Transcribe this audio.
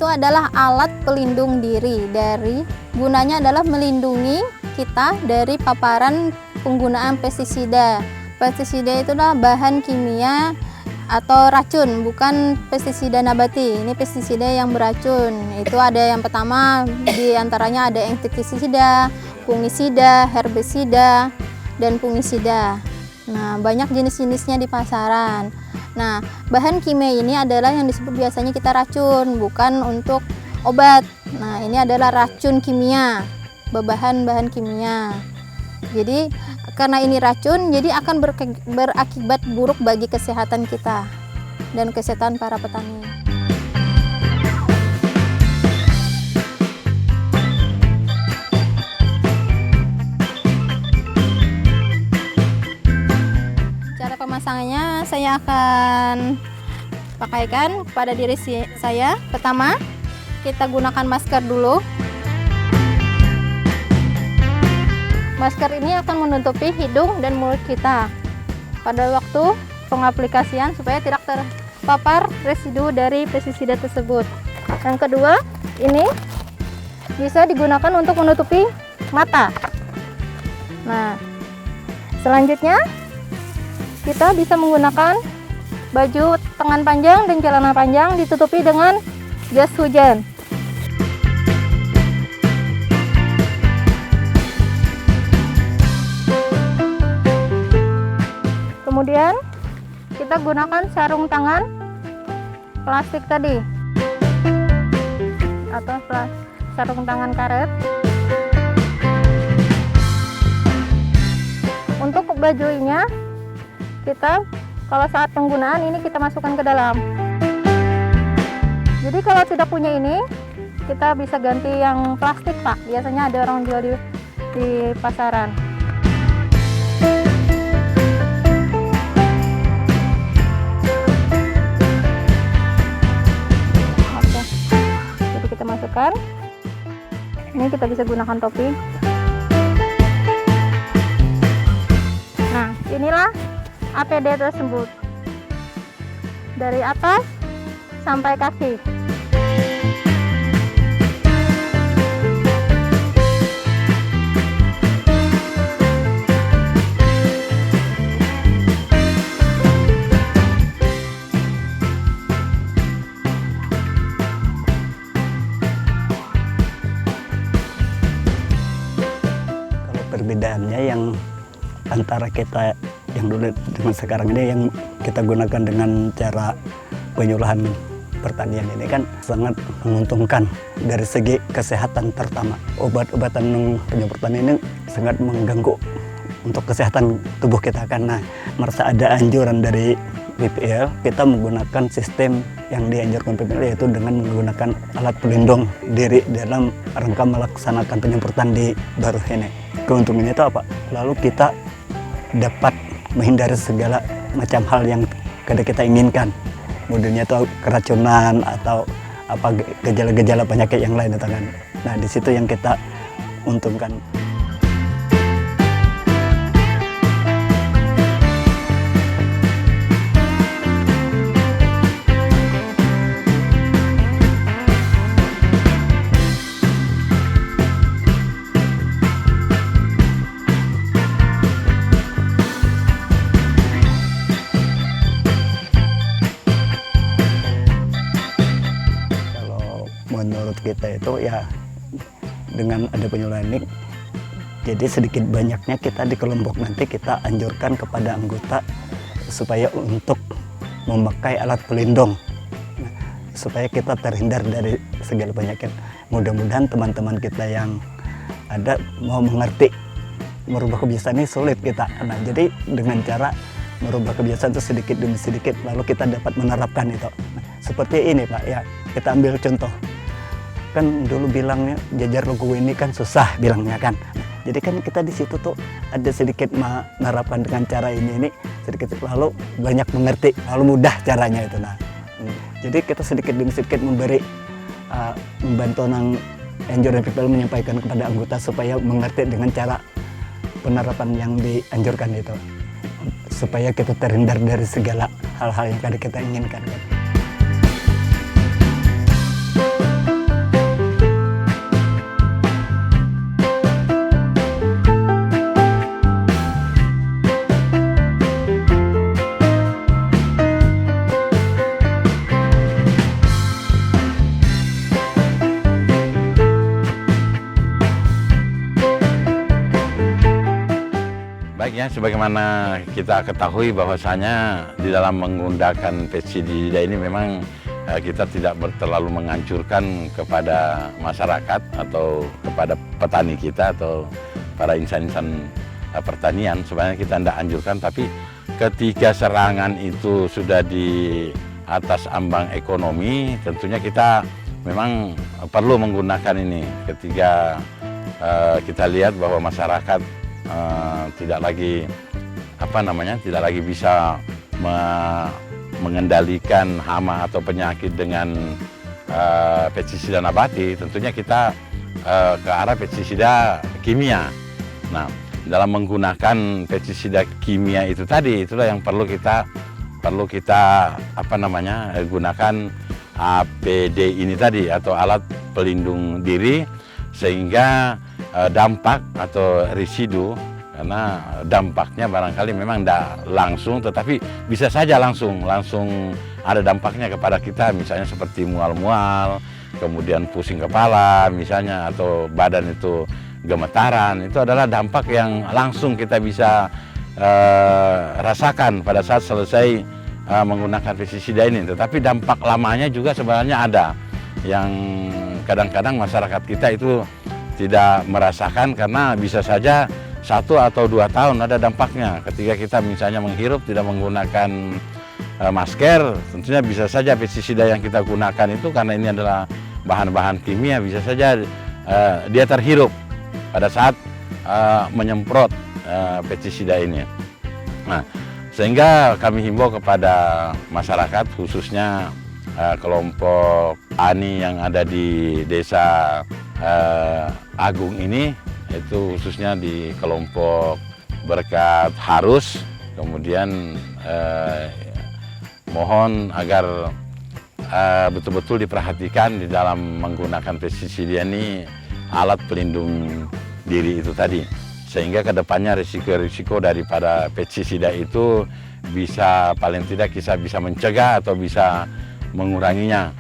adalah alat pelindung diri, gunanya adalah melindungi kita dari paparan penggunaan pestisida. Pestisida itu adalah bahan kimia atau racun, bukan pestisida nabati. Ini pestisida yang beracun. Itu ada yang pertama, di antaranya ada insektisida, fungisida, herbisida, dan fungisida. Nah, banyak jenis-jenisnya di pasaran. Nah, bahan kimia ini adalah yang disebut biasanya kita racun, bukan untuk obat. Nah, ini adalah racun kimia, bahan kimia. Jadi karena ini racun, jadi akan berakibat buruk bagi kesehatan kita dan kesehatan para petani. Cara pemasangannya saya akan pakaikan pada diri saya. Pertama, kita gunakan masker dulu. Masker ini akan menutupi hidung dan mulut kita pada waktu pengaplikasian supaya tidak terpapar residu dari pestisida tersebut. Yang kedua, ini bisa digunakan untuk menutupi mata. Nah, selanjutnya kita bisa menggunakan baju tangan panjang dan celana panjang ditutupi dengan jas hujan. Kemudian kita gunakan sarung tangan plastik tadi atau sarung tangan karet. Untuk bajunya kita kalau saat penggunaan ini kita masukkan ke dalam. Jadi kalau tidak punya ini kita bisa ganti yang plastik, Pak. Biasanya ada orang jual di pasaran. Masukkan. Ini kita bisa gunakan topi. Nah, inilah APD tersebut. Dari atas sampai kaki. Perbedaannya yang antara kita yang dulu dengan sekarang ini, yang kita gunakan dengan cara penyuluhan pertanian ini kan sangat menguntungkan dari segi kesehatan. Pertama, obat-obatan penyemprotan ini sangat mengganggu untuk kesehatan tubuh kita, karena merasa ada anjuran dari BPL kita menggunakan sistem yang dianjurkan BPL, yaitu dengan menggunakan alat pelindung diri dalam rangka melaksanakan penyemprotan di baru ini. Keuntungannya itu apa? Lalu kita dapat menghindari segala macam hal yang kadang kita inginkan. Kemudiannya itu keracunan atau apa gejala-gejala penyakit yang lain itu kan. Nah, di situ yang kita untungkan. Menurut kita itu ya dengan ada penyuluhan ini, jadi sedikit banyaknya kita di kelompok nanti kita anjurkan kepada anggota supaya untuk memakai alat pelindung, supaya kita terhindar dari segala penyakit. Mudah-mudahan teman-teman kita yang ada mau mengerti. Merubah kebiasaan ini sulit kita. Nah, jadi dengan cara merubah kebiasaan itu sedikit demi sedikit, lalu kita dapat menerapkan itu. Nah, seperti ini Pak, ya kita ambil contoh. Kan dulu bilangnya jajar logo ini kan susah bilangnya kan. Jadi kan kita di situ tuh ada sedikit menerapkan dengan cara ini sedikit, lalu banyak mengerti, lalu mudah caranya itu. Nah, jadi kita sedikit demi sedikit memberi membantu anjuran BPL menyampaikan kepada anggota supaya mengerti dengan cara penerapan yang dianjurkan itu, supaya kita terhindar dari segala hal-hal yang kadang kita inginkan. Ya, sebagaimana kita ketahui bahwasanya di dalam menggunakan pestisida ini memang kita tidak terlalu menghancurkan kepada masyarakat atau kepada petani kita atau para insan-insan pertanian. Sebenarnya kita tidak anjurkan, tapi ketika serangan itu sudah di atas ambang ekonomi, tentunya kita memang perlu menggunakan ini. Ketika kita lihat bahwa masyarakat tidak lagi tidak lagi bisa mengendalikan hama atau penyakit dengan pestisida nabati, tentunya kita ke arah pestisida kimia. Nah, dalam menggunakan pestisida kimia itu tadi, itulah yang perlu kita gunakan APD ini tadi, atau alat pelindung diri, sehingga dampak atau residu, karena dampaknya barangkali memang tidak langsung, tetapi bisa saja langsung ada dampaknya kepada kita, misalnya seperti mual-mual, kemudian pusing kepala misalnya, atau badan itu gemetaran. Itu adalah dampak yang langsung kita bisa rasakan pada saat selesai menggunakan pestisida ini. Tetapi dampak lamanya juga sebenarnya ada, yang kadang-kadang masyarakat kita itu tidak merasakan, karena bisa saja 1 atau 2 tahun ada dampaknya. Ketika kita misalnya menghirup tidak menggunakan masker, tentunya bisa saja pestisida yang kita gunakan itu, karena ini adalah bahan-bahan kimia, bisa saja dia terhirup pada saat menyemprot pestisida ini. Nah, sehingga kami himbau kepada masyarakat, khususnya kelompok tani yang ada di Desa Agung ini, itu khususnya di kelompok Berkat Harus. Kemudian mohon agar betul-betul diperhatikan di dalam menggunakan pestisida ini, alat pelindung diri itu tadi, sehingga kedepannya risiko-risiko daripada pestisida itu bisa, paling tidak kita bisa mencegah atau bisa menguranginya.